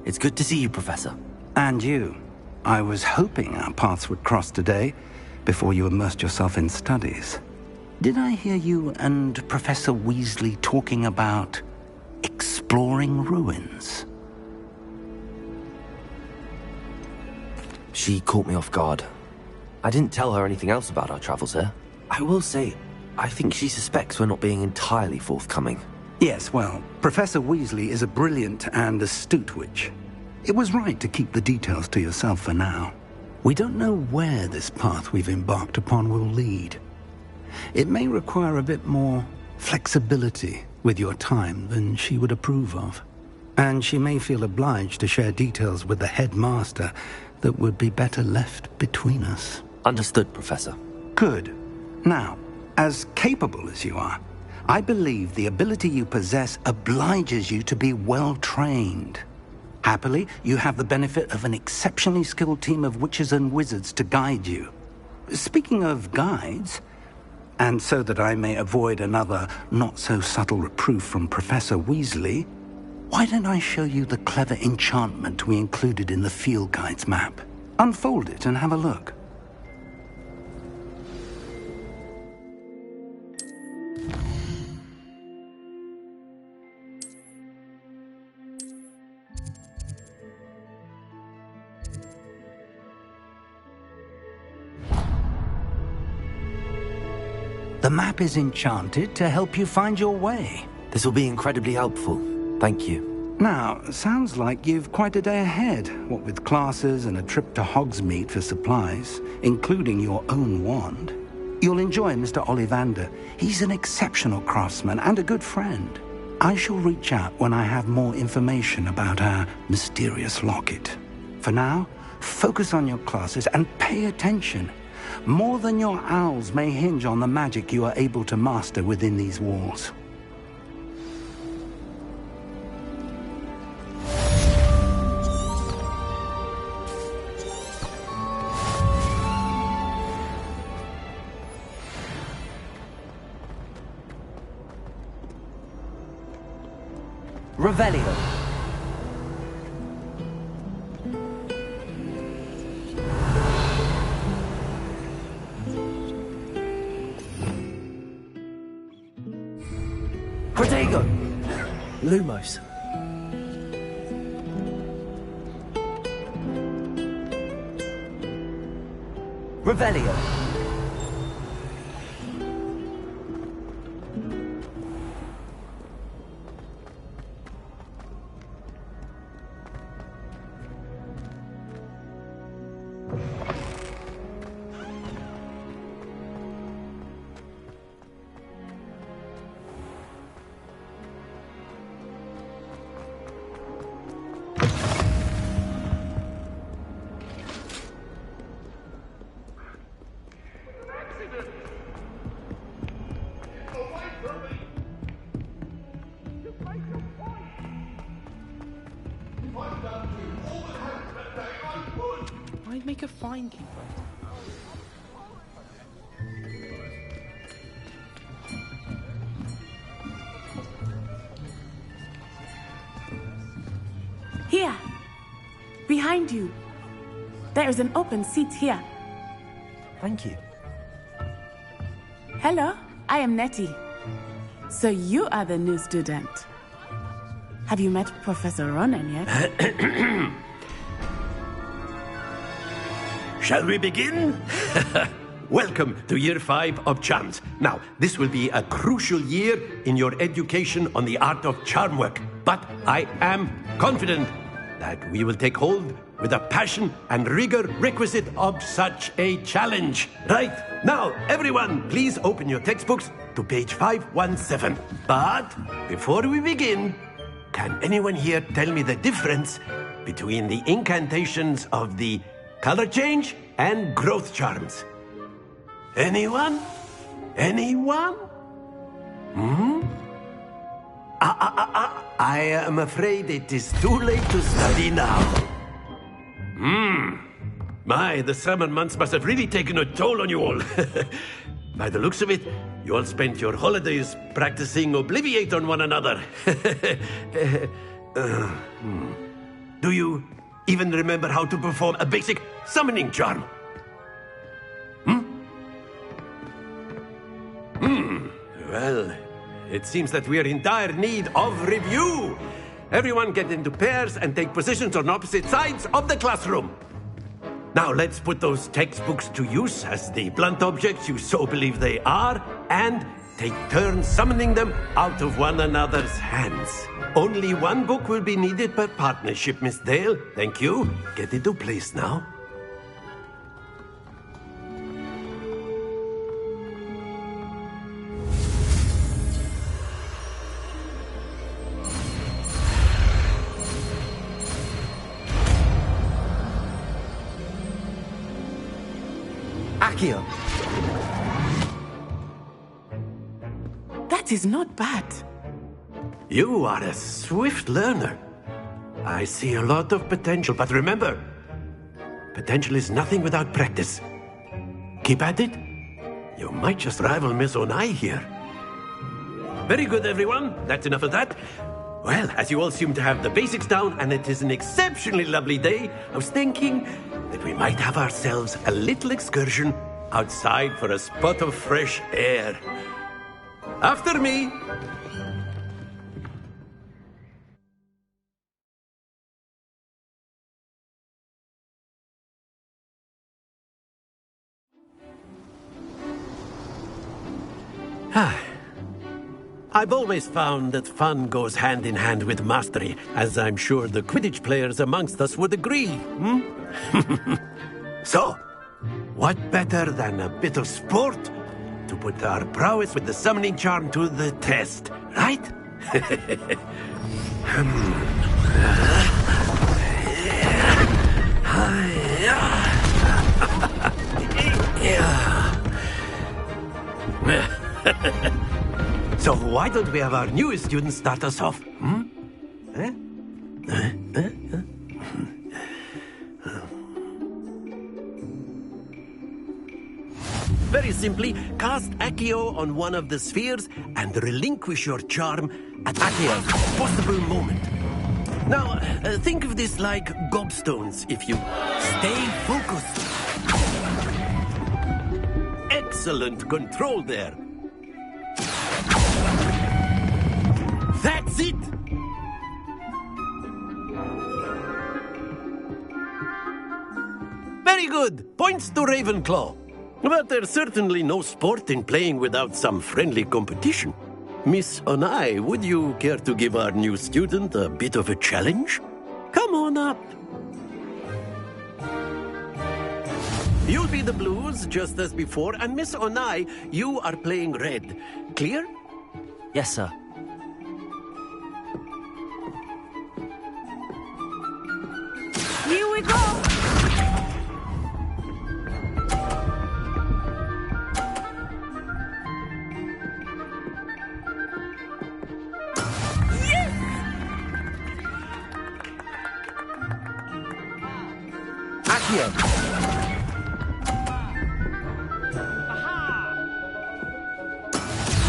It's good to see you, Professor. And you. I was hoping our paths would cross today, before you immersed yourself in studies. Did I hear you and Professor Weasley talking about exploring ruins? She caught me off guard. I didn't tell her anything else about our travels here. I will say, I think she suspects we're not being entirely forthcoming. Yes, well, Professor Weasley is a brilliant and astute witch. It was right to keep the details to yourself for now. We don't know where this path we've embarked upon will lead. It may require a bit more flexibility with your time than she would approve of. And she may feel obliged to share details with the headmaster that would be better left between us. Understood, Professor. Good. Now, as capable as you are, I believe the ability you possess obliges you to be well-trained. Happily, you have the benefit of an exceptionally skilled team of witches and wizards to guide you. Speaking of guides, and so that I may avoid another not-so-subtle reproof from Professor Weasley, why don't I show you the clever enchantment we included in the field guide's map? Unfold it and have a look. The map is enchanted to help you find your way. This will be incredibly helpful. Thank you. Now, sounds like you've quite a day ahead, what with classes and a trip to Hogsmeade for supplies, including your own wand. You'll enjoy Mr. Ollivander. He's an exceptional craftsman and a good friend. I shall reach out when I have more information about our mysterious locket. For now, focus on your classes and pay attention. More than your owls may hinge on the magic you are able to master within these walls. Revelio. Protego. Lumos. Revelio. I'd make a fine keeper. Here, behind you. There is an open seat here. Thank you. Hello, I am Nettie. So you are the new student. Have you met Professor Ronan yet? Shall we begin? Welcome to Year 5 of Charms. Now, this will be a crucial year in your education on the art of charm work. But I am confident that we will take hold with the passion and rigor requisite of such a challenge. Right, now, everyone, please open your textbooks to page 517. But before we begin, can anyone here tell me the difference between the incantations of the color change and growth charms? Anyone? Anyone? I am afraid it is too late to study now. My, the summer months must have really taken a toll on you all. By the looks of it, you all spent your holidays practicing Obliviate on one another. Do you even remember how to perform a basic summoning charm? Well, it seems that we are in dire need of review. Everyone get into pairs and take positions on opposite sides of the classroom. Now let's put those textbooks to use as the blunt objects you so believe they are, and take turns summoning them out of one another's hands. Only one book will be needed per partnership, Miss Dale. Thank you. Get into place now. Accio! That is not bad. You are a swift learner. I see a lot of potential, but remember, potential is nothing without practice. Keep at it. You might just rival Miss Onai here. Very good, everyone. That's enough of that. Well, as you all seem to have the basics down, and it is an exceptionally lovely day, I was thinking that we might have ourselves a little excursion outside for a spot of fresh air. After me. I've always found that fun goes hand in hand with mastery, as I'm sure the Quidditch players amongst us would agree. So, what better than a bit of sport to put our prowess with the summoning charm to the test, right? So why don't we have our newest student start us off? Very simply, cast Accio on one of the spheres and relinquish your charm at Accio's possible moment. Now, think of this like gobstones if you stay focused. Excellent control there. That's it! Very good. Points to Ravenclaw. But there's certainly no sport in playing without some friendly competition. Miss Onai, would you care to give our new student a bit of a challenge? Come on up. You'll be the blues, just as before, and Miss Onai, you are playing red. Clear? Yes, sir. Here we go! Accio!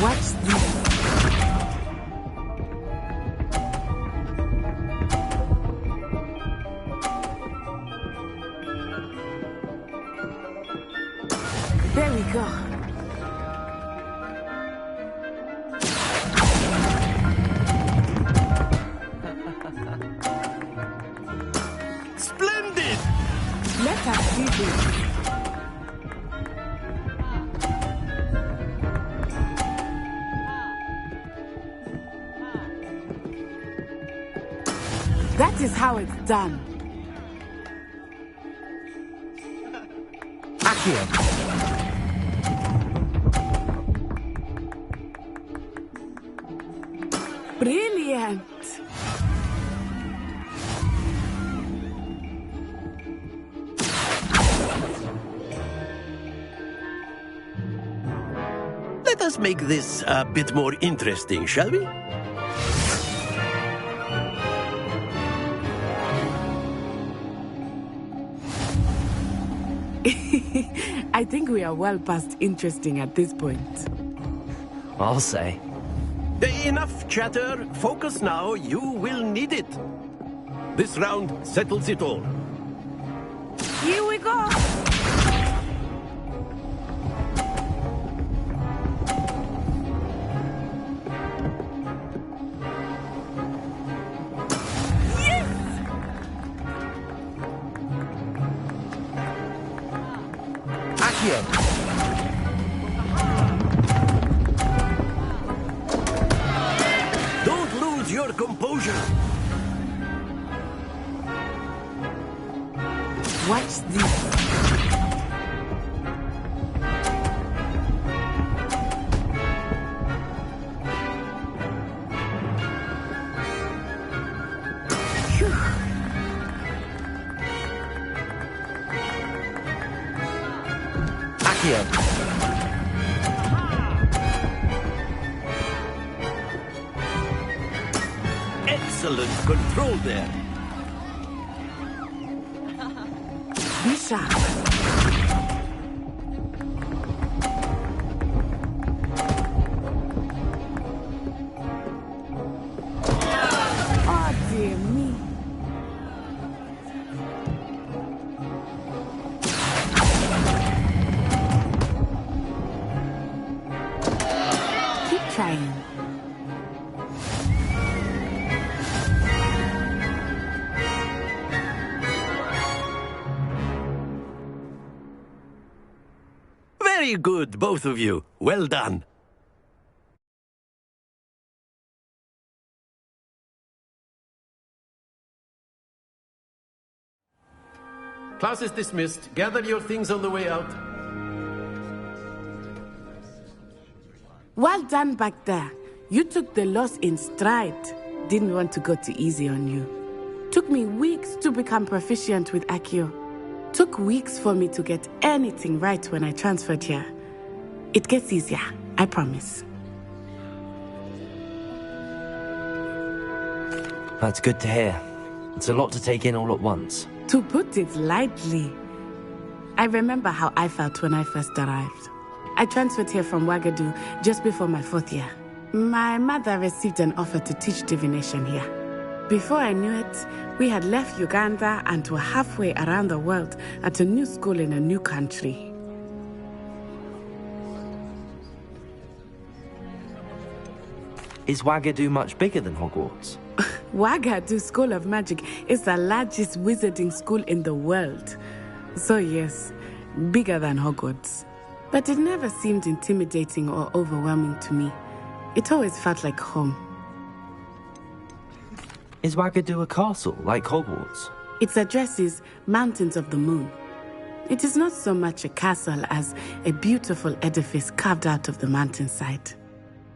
Watch this. There we go. Splendid! Let us see this. That is how it's done. Accio! Brilliant! Let us make this a bit more interesting, shall we? I think we are well past interesting at this point. I'll say. Enough chatter. Focus now. You will need it. This round settles it all. Here we go! Accio! Don't lose your composure. Watch this. Accio! Excellent control there. Be sharp. Oh, dear me. Keep trying. Very good, both of you. Well done. Class is dismissed. Gather your things on the way out. Well done back there. You took the loss in stride. Didn't want to go too easy on you. Took me weeks to become proficient with Accio. Took weeks for me to get anything right when I transferred here. It gets easier, I promise. That's good to hear. It's a lot to take in all at once. To put it lightly, I remember how I felt when I first arrived. I transferred here from Ouagadougou just before my 4th year. My mother received an offer to teach divination here. Before I knew it, we had left Uganda and were halfway around the world at a new school in a new country. Is Ouagadougou much bigger than Hogwarts? Ouagadougou School of Magic is the largest wizarding school in the world. So yes, bigger than Hogwarts. But it never seemed intimidating or overwhelming to me. It always felt like home. Is Ouagadougou a castle, like Hogwarts? Its address is Mountains of the Moon. It is not so much a castle as a beautiful edifice carved out of the mountainside.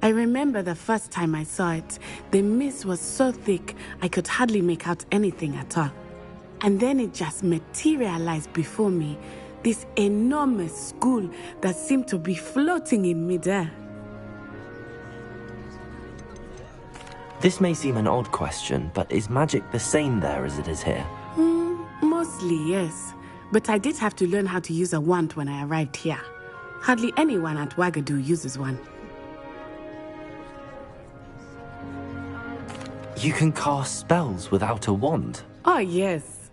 I remember the first time I saw it, the mist was so thick I could hardly make out anything at all. And then it just materialized before me, this enormous school that seemed to be floating in midair. This may seem an odd question, but is magic the same there as it is here? Mostly, yes. But I did have to learn how to use a wand when I arrived here. Hardly anyone at Ouagadougou uses one. You can cast spells without a wand? Oh, yes.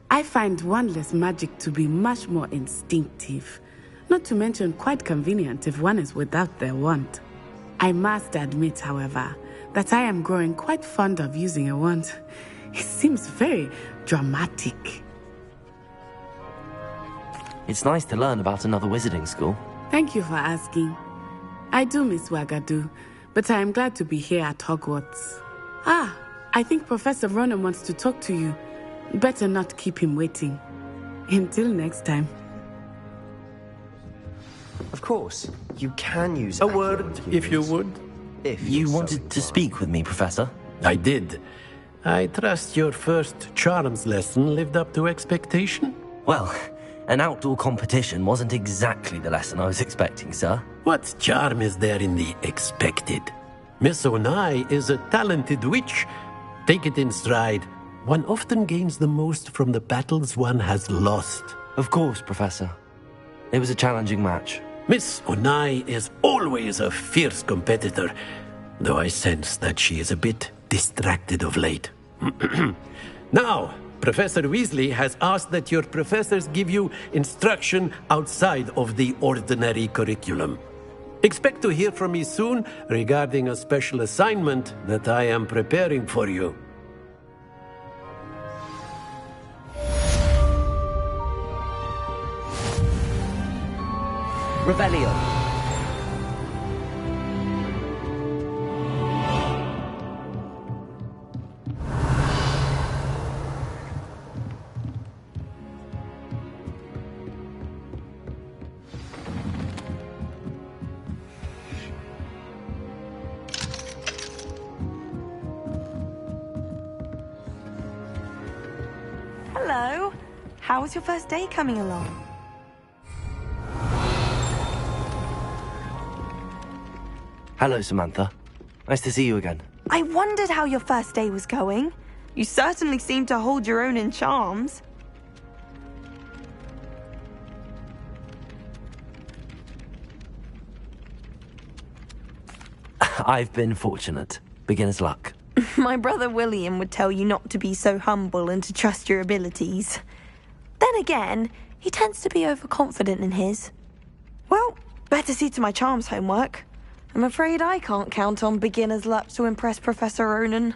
I find wandless magic to be much more instinctive. Not to mention quite convenient if one is without their wand. I must admit, however, that I am growing quite fond of using a wand. It seems very dramatic. It's nice to learn about another wizarding school. Thank you for asking. I do miss Ouagadougou, but I am glad to be here at Hogwarts. Ah, I think Professor Ronan wants to talk to you. Better not keep him waiting. Until next time. Of course, you can use A word, if you would. If You so wanted to speak with me, Professor? I did. I trust your first charms lesson lived up to expectation? Well, an outdoor competition wasn't exactly the lesson I was expecting, sir. What charm is there in the expected? Miss Onai is a talented witch. Take it in stride. One often gains the most from the battles one has lost. Of course, Professor. It was a challenging match. Miss Onai is always a fierce competitor, though I sense that she is a bit distracted of late. Now, Professor Weasley has asked that your professors give you instruction outside of the ordinary curriculum. Expect to hear from me soon regarding a special assignment that I am preparing for you. Rebellion. Hello. How was your first day coming along? Hello, Samantha. Nice to see you again. I wondered how your first day was going. You certainly seem to hold your own in charms. I've been fortunate. Beginner's luck. My brother William would tell you not to be so humble and to trust your abilities. Then again, he tends to be overconfident in his. Well, better see to my charms homework. I'm afraid I can't count on beginner's luck to impress Professor Ronan.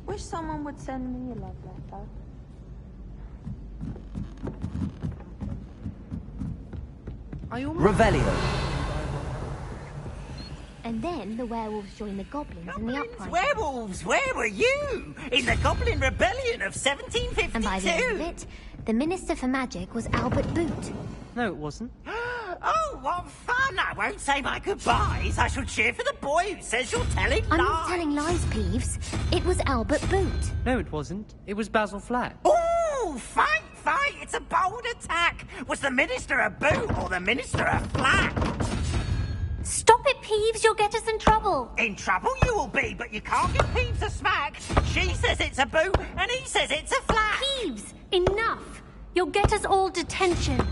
Wish someone would send me a love letter. Revelio. And then the werewolves joined the goblins in the uprising. Werewolves, where were you? In the Goblin Rebellion of 1752. And by the end of it, the Minister for Magic was Albert Boot. No, it wasn't. Oh, what fun! I won't say my goodbyes. I shall cheer for the boy who says you're telling I'm lies. not telling lies, Peeves. It was Albert Boot. No, it wasn't. It was Basil Flack. Oh, fight, fight! It's a bold attack. Was the Minister a boot or the Minister a flack? Stop it, Peeves. You'll get us in trouble. In trouble you will be, but you can't give Peeves a smack. She says it's a boot, and he says it's a flack. Peeves, enough. You'll get us all detention.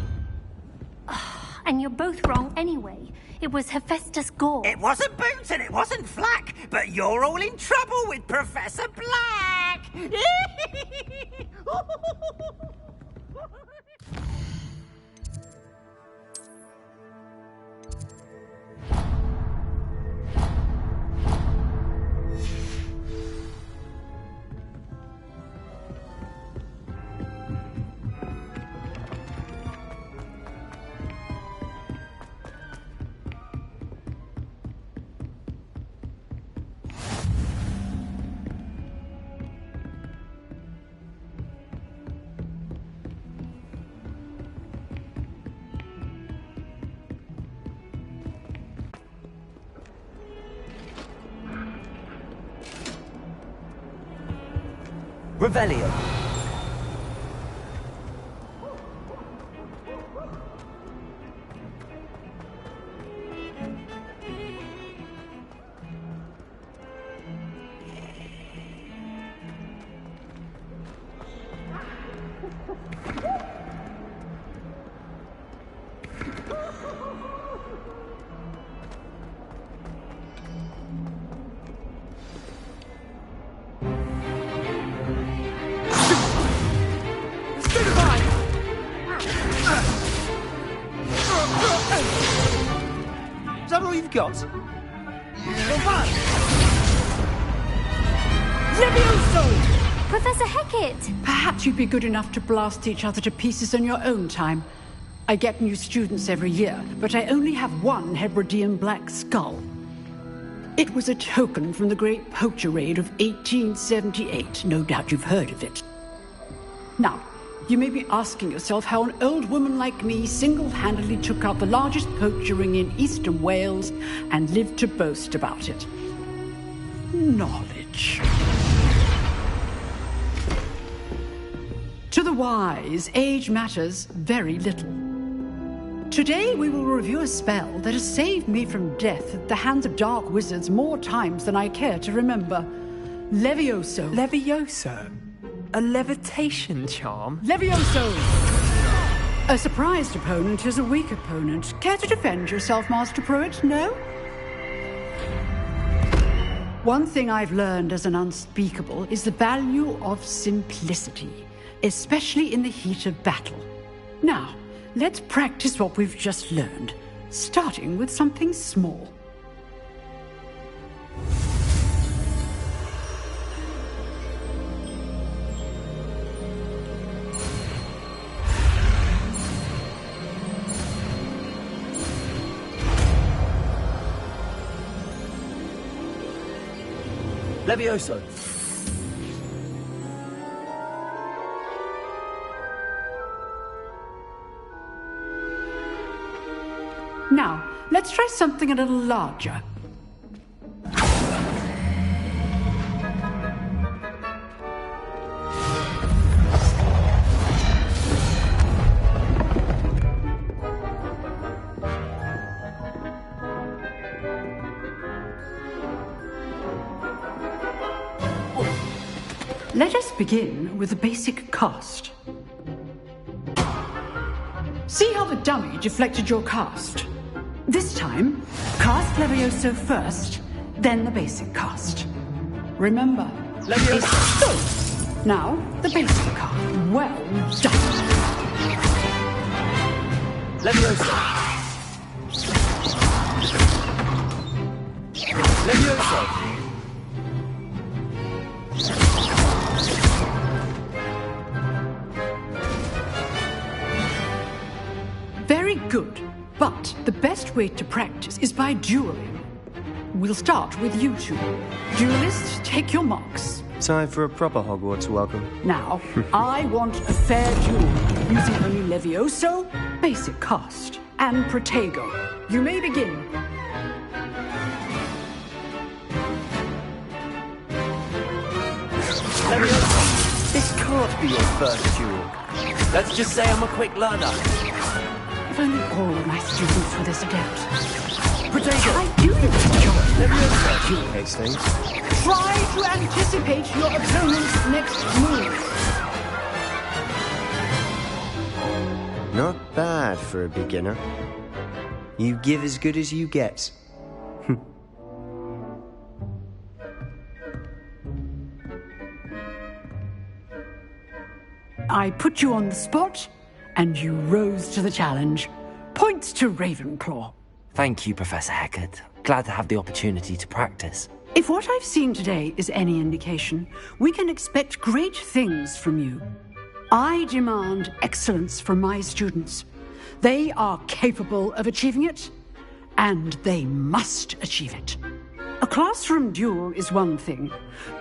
And you're both wrong anyway. It was Hephaestus Gore. It wasn't Boots and it wasn't Flack, but you're all in trouble with Professor Black! Revelio. Is that all you've got? Professor Hecat! Perhaps you'd be good enough to blast each other to pieces in your own time. I get new students every year, but I only have one Hebridean black skull. It was a token from the Great Poacher Raid of 1878. No doubt you've heard of it. Now, you may be asking yourself how an old woman like me single-handedly took out the largest poacher ring in eastern Wales and lived to boast about it. Knowledge. To the wise, age matters very little. Today we will review a spell that has saved me from death at the hands of dark wizards more times than I care to remember. Levioso. Levioso? A levitation charm? Levioso! A surprised opponent is a weak opponent. Care to defend yourself, Master Pruitt? No? One thing I've learned as an unspeakable is the value of simplicity, especially in the heat of battle. Now, let's practice what we've just learned, starting with something small. Levioso. Now, let's try something a little larger. Let us begin with the basic cast. See how the dummy deflected your cast? This time, cast Levioso first, then the basic cast. Remember, Levioso. Now, the basic cast. Well done. Levioso. Levioso. Very good, but the best way to practice is by dueling. We'll start with you two. Duelists, take your marks. Time for a proper Hogwarts welcome. Now, I want a fair duel, using only Levioso, basic cast, and Protego. You may begin. Levioso. This can't be your first duel. Let's just say I'm a quick learner. If only all of my students were this adept. Protego. I do enjoy Levioso. Complicates things. Try to anticipate your opponent's next move. Not bad for a beginner. You give as good as you get. I put you on the spot, and you rose to the challenge. Points to Ravenclaw. Thank you, Professor Hecat. Glad to have the opportunity to practice. If what I've seen today is any indication, we can expect great things from you. I demand excellence from my students. They are capable of achieving it, and they must achieve it. A classroom duel is one thing,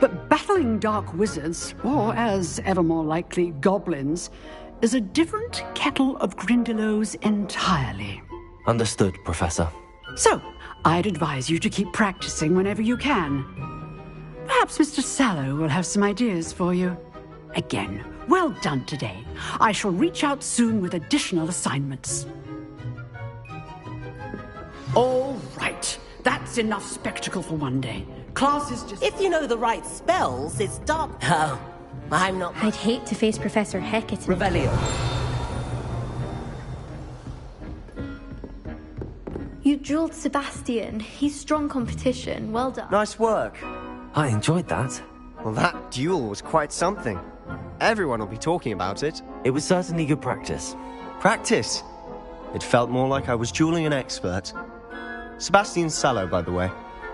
but battling dark wizards, or as ever more likely, goblins, is a different kettle of Grindylows entirely. Understood, Professor. So, I'd advise you to keep practicing whenever you can. Perhaps Mr. Sallow will have some ideas for you. Again, well done today. I shall reach out soon with additional assignments. All right. That's enough spectacle for one day. Class is just... If you know the right spells, it's dark. Oh, I'm not... I'd hate to face Professor Hecat. Revelio. You dueled Sebastian. He's strong competition. Well done. Nice work. I enjoyed that. Well, that duel was quite something. Everyone will be talking about it. It was certainly good practice. Practice? It felt more like I was dueling an expert. Sebastian Sallow, by the way.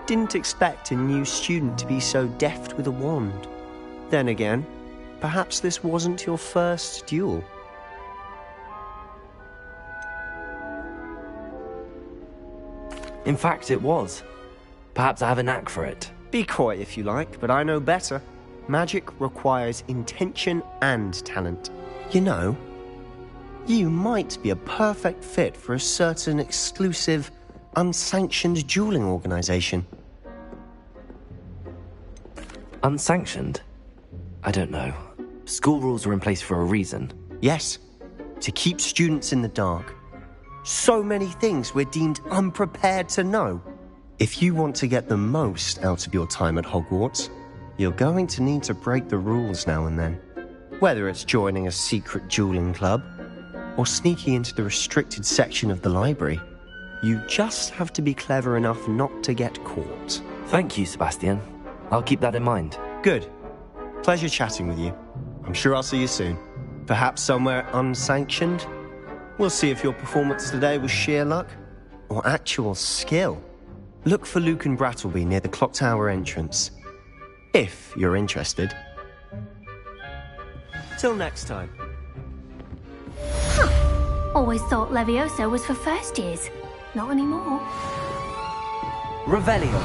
Didn't expect a new student to be so deft with a wand. Then again, perhaps this wasn't your first duel. In fact, it was. Perhaps I have a knack for it. Be coy if you like, but I know better. Magic requires intention and talent. You know, you might be a perfect fit for a certain exclusive, unsanctioned dueling organization. Unsanctioned? I don't know. School rules are in place for a reason. Yes, to keep students in the dark. So many things we're deemed unprepared to know. If you want to get the most out of your time at Hogwarts, you're going to need to break the rules now and then. Whether it's joining a secret dueling club, or sneaking into the restricted section of the library, you just have to be clever enough not to get caught. Thank you, Sebastian. I'll keep that in mind. Good. Pleasure chatting with you. I'm sure I'll see you soon. Perhaps somewhere unsanctioned? We'll see if your performance today was sheer luck or actual skill. Look for Luke and Brattleby near the clock tower entrance, if you're interested. Till next time. Always thought Leviosa was for first years. Not anymore. Revelio.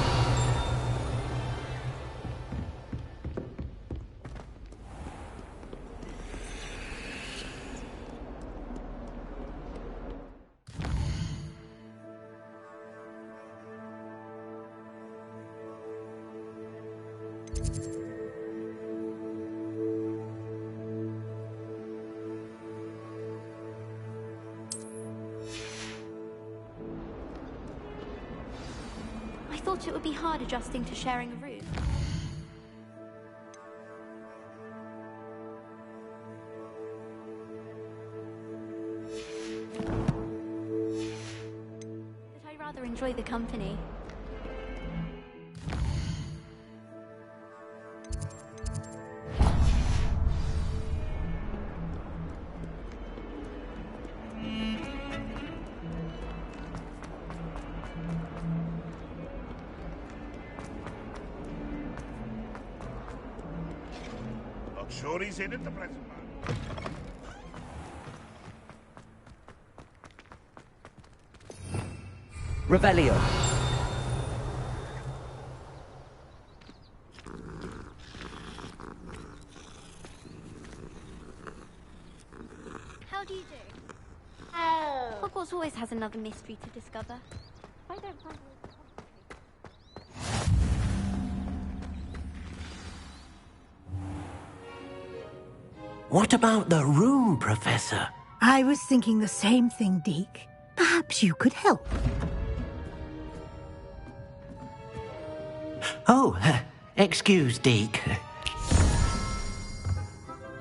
I thought it would be hard adjusting to sharing a room. But I rather enjoy the company. Sure he's in at the present moment. Revelio. How do you do? Oh. Hogwarts always has another mystery to discover. I don't find it. What about the room, Professor? I was thinking the same thing, Deke. Perhaps you could help. Oh, excuse, Deke.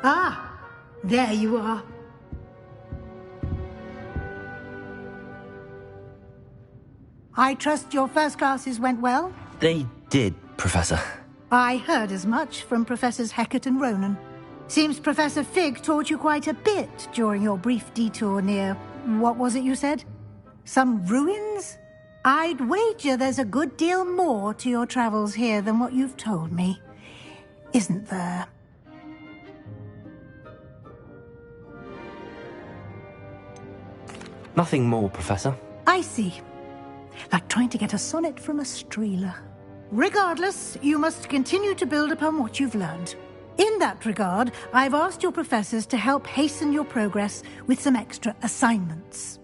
Ah, there you are. I trust your first classes went well? They did, Professor. I heard as much from Professors Hecat and Ronan. Seems Professor Fig taught you quite a bit during your brief detour near... what was it you said? Some ruins? I'd wager there's a good deal more to your travels here than what you've told me. Isn't there? Nothing more, Professor. I see. Like trying to get a sonnet from a streeler. Regardless, you must continue to build upon what you've learned. In that regard, I've asked your professors to help hasten your progress with some extra assignments.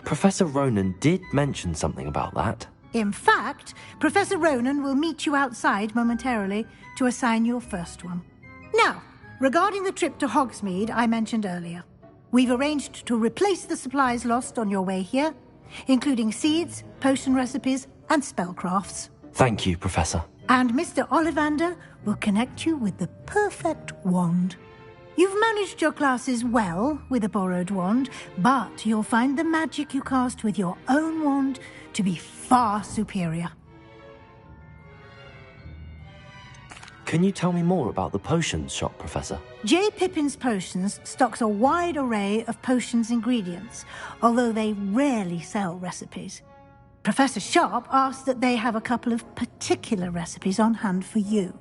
Professor Ronan did mention something about that. In fact, Professor Ronan will meet you outside momentarily to assign your first one. Now, regarding the trip to Hogsmeade I mentioned earlier, we've arranged to replace the supplies lost on your way here, including seeds, potion recipes, and spellcrafts. Thank you, Professor. And Mr. Ollivander will connect you with the perfect wand. You've managed your classes well with a borrowed wand, but you'll find the magic you cast with your own wand to be far superior. Can you tell me more about the potions shop, Professor? J. Pippin's Potions stocks a wide array of potions ingredients, although they rarely sell recipes. Professor Sharp asked that they have a couple of particular recipes on hand for you.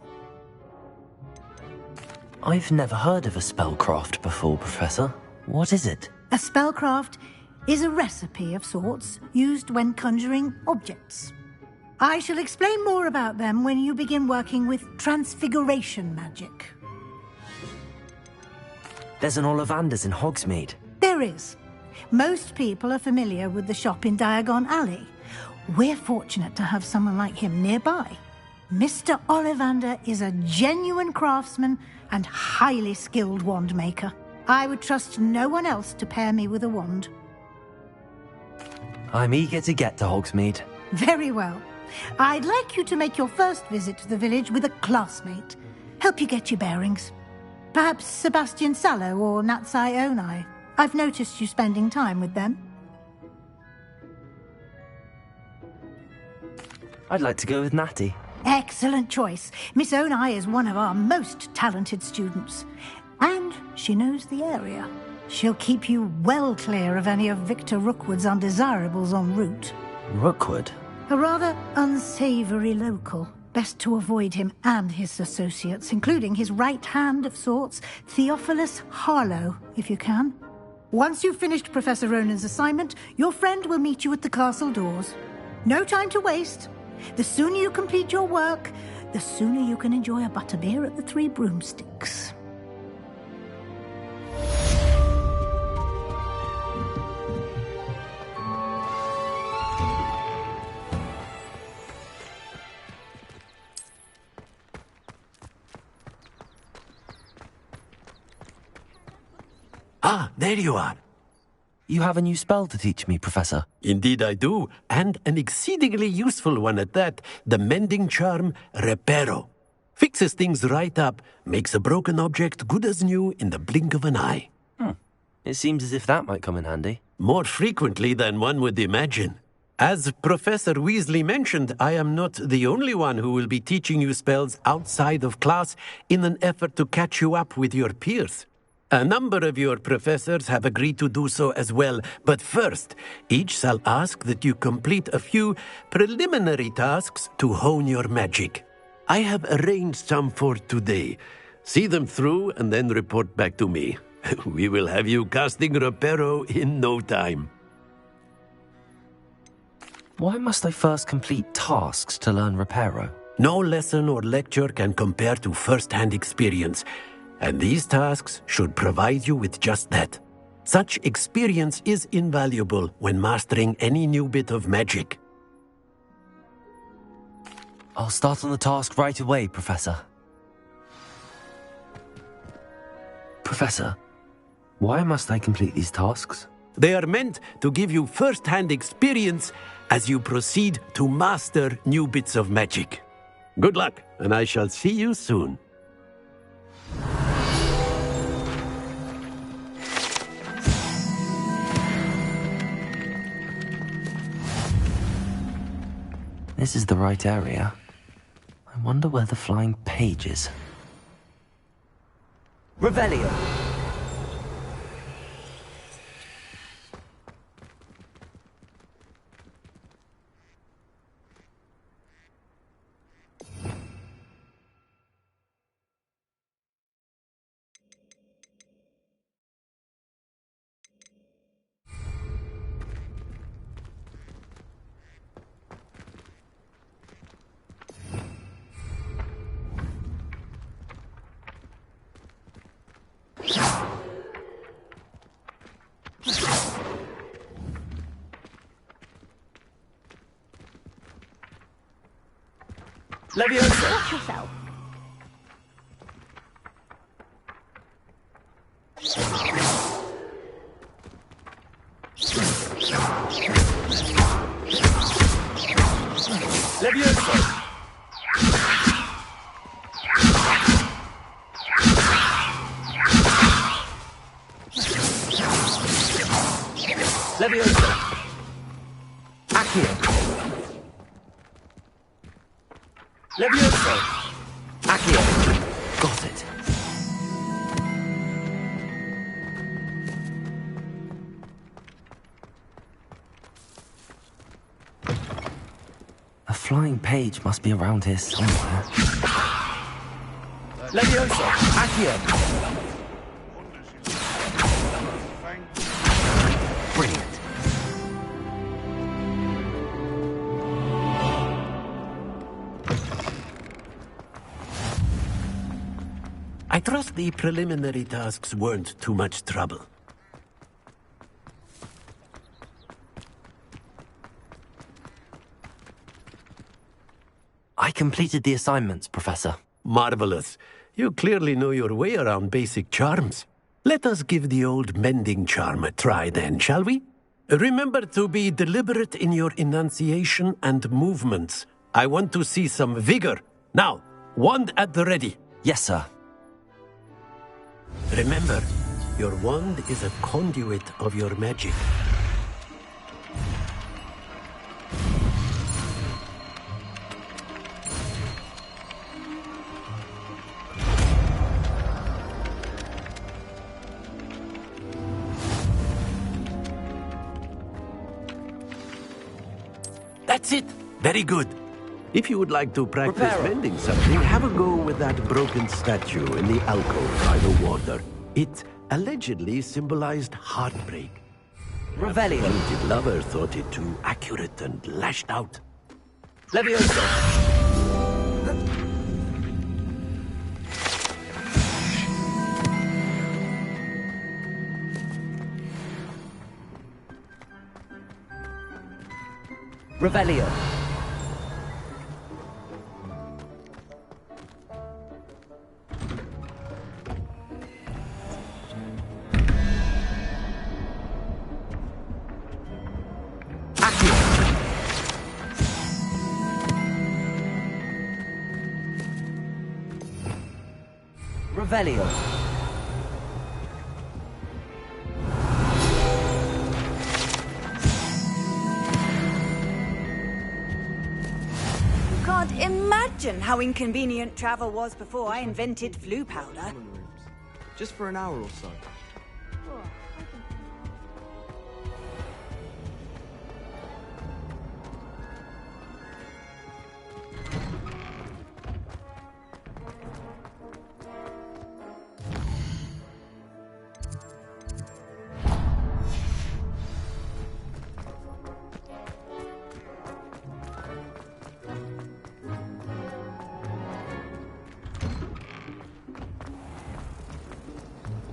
I've never heard of a spellcraft before, Professor. What is it? A spellcraft is a recipe of sorts used when conjuring objects. I shall explain more about them when you begin working with transfiguration magic. There's an Ollivander's in Hogsmeade. There is. Most people are familiar with the shop in Diagon Alley. We're fortunate to have someone like him nearby. Mr. Ollivander is a genuine craftsman and highly skilled wand maker. I would trust no one else to pair me with a wand. I'm eager to get to Hogsmeade. Very well. I'd like you to make your first visit to the village with a classmate. Help you get your bearings. Perhaps Sebastian Sallow or Natsai Onai. I've noticed you spending time with them. I'd like to go with Natty. Excellent choice. Miss Onai is one of our most talented students. And she knows the area. She'll keep you well clear of any of Victor Rookwood's undesirables en route. Rookwood? A rather unsavoury local. Best to avoid him and his associates, including his right hand of sorts, Theophilus Harlow, if you can. Once you've finished Professor Ronan's assignment, your friend will meet you at the castle doors. No time to waste. The sooner you complete your work, the sooner you can enjoy a butterbeer at the Three Broomsticks. Ah, there you are. You have a new spell to teach me, Professor. Indeed I do, and an exceedingly useful one at that. The mending charm, Reparo. Fixes things right up, makes a broken object good as new in the blink of an eye. It seems as if that might come in handy. More frequently than one would imagine. As Professor Weasley mentioned, I am not the only one who will be teaching you spells outside of class in an effort to catch you up with your peers. A number of your professors have agreed to do so as well, but first, each shall ask that you complete a few preliminary tasks to hone your magic. I have arranged some for today. See them through and then report back to me. We will have you casting Reparo in no time. Why must I first complete tasks to learn Reparo? No lesson or lecture can compare to first-hand experience. And these tasks should provide you with just that. Such experience is invaluable when mastering any new bit of magic. I'll start on the task right away, Professor. Professor, why must I complete these tasks? They are meant to give you first-hand experience as you proceed to master new bits of magic. Good luck, and I shall see you soon. This is the right area. I wonder where the flying page is. Revelio! Leviosa! Watch yourself! Leviosa! Leviosa! Accio! Leviosa! Accio! Got it. A flying page must be around here somewhere. Leviosa! Accio! Brilliant. I trust the preliminary tasks weren't too much trouble. I completed the assignments, Professor. Marvelous. You clearly know your way around basic charms. Let us give the old mending charm a try then, shall we? Remember to be deliberate in your enunciation and movements. I want to see some vigor. Now, wand at the ready. Yes, sir. Remember, your wand is a conduit of your magic. That's it. Very good. If you would like to practice mending something, have a go with that broken statue in the alcove by the water. It allegedly symbolized heartbreak. Revelio. The talented lover thought it too accurate and lashed out. Levioso. Revelio. Revelio. Can't imagine how inconvenient travel was before I invented flu powder. Just for an hour or so.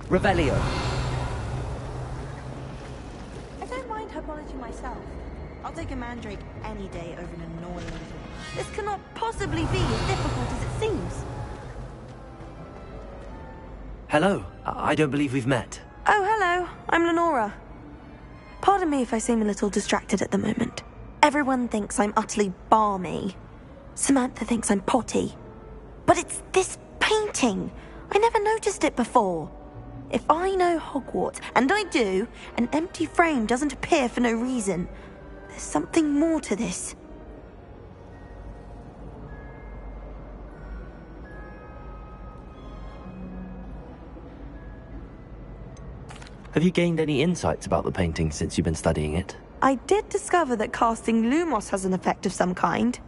Revelio. I don't mind herbology myself. I'll take a mandrake any day over an annoying little. This cannot possibly be as difficult as it seems. Hello. I don't believe we've met. Oh, hello. I'm Lenora. Pardon me if I seem a little distracted at the moment. Everyone thinks I'm utterly balmy. Samantha thinks I'm potty. But it's this painting. I never noticed it before. If I know Hogwarts, and I do, an empty frame doesn't appear for no reason. There's something more to this. Have you gained any insights about the painting since you've been studying it? I did discover that casting Lumos has an effect of some kind.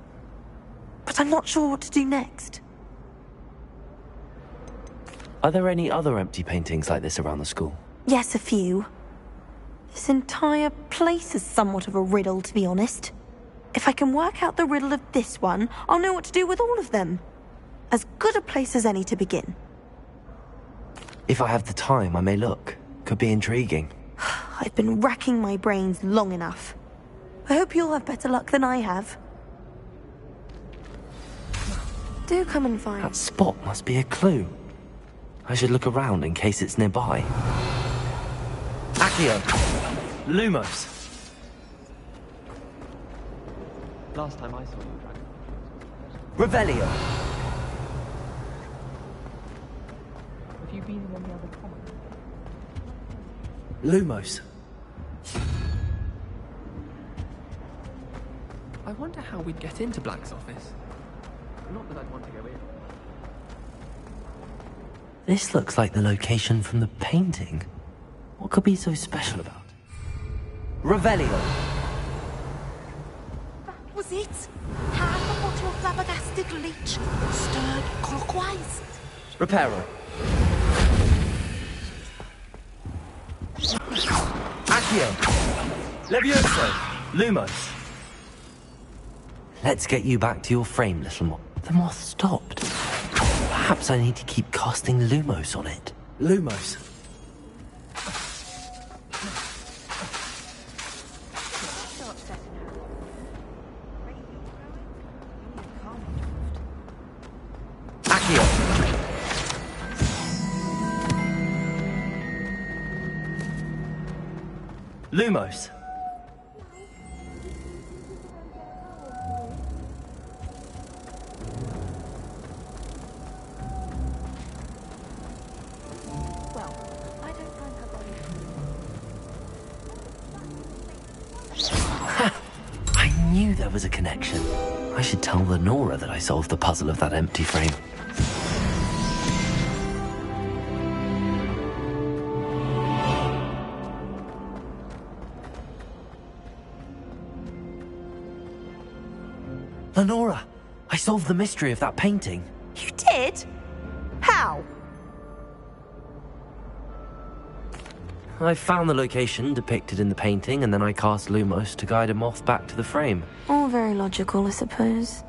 But I'm not sure what to do next. Are there any other empty paintings like this around the school? Yes, a few. This entire place is somewhat of a riddle, to be honest. If I can work out the riddle of this one, I'll know what to do with all of them. As good a place as any to begin. If I have the time, I may look. Could be intriguing. I've been racking my brains long enough. I hope you'll have better luck than I have. Do come and find... That spot must be a clue. I should look around in case it's nearby. Accio! Lumos! Last time I saw you, Dragon. Revelio! Have you been in any other common? Lumos. I wonder how we'd get into Black's office. Not that I'd want to go in. This looks like the location from the painting. What could be so special about it? Revelio! That was it. Half a bottle of flabbergasted leech, stirred clockwise. Reparo. Accio! Levioso! Lumos! Let's get you back to your frame, little moth. The moth stopped. Perhaps I need to keep casting Lumos on it. Lumos? Lumos. I knew there was a connection. I should tell Lenora that I solved the puzzle of that empty frame. Lenora, I solved the mystery of that painting. You did? How? I found the location depicted in the painting, and then I cast Lumos to guide a moth back to the frame. All very logical, I suppose.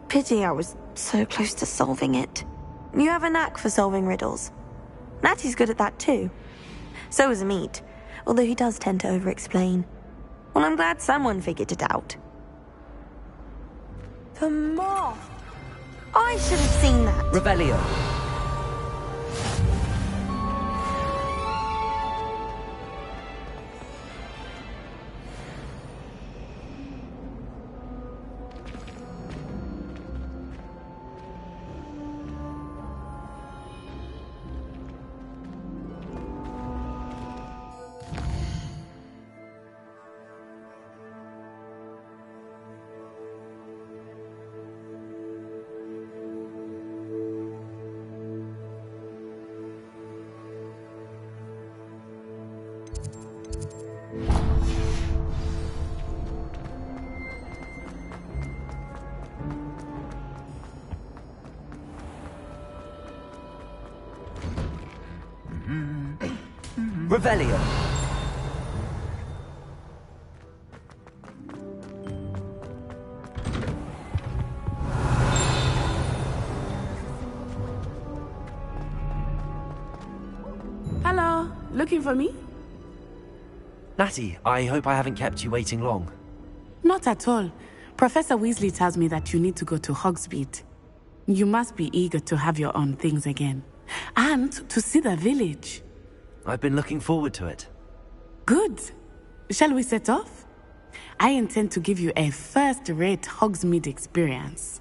Pity I was so close to solving it. You have a knack for solving riddles. Natty's good at that too. So is Amit, although he does tend to over-explain. Well, I'm glad someone figured it out. The moth! I should have seen that. Revelio. Revelio. Hello, looking for me? Natty, I hope I haven't kept you waiting long. Not at all. Professor Weasley tells me that you need to go to Hogsmeade. You must be eager to have your own things again. And to see the village. I've been looking forward to it. Good. Shall we set off? I intend to give you a first-rate Hogsmeade experience.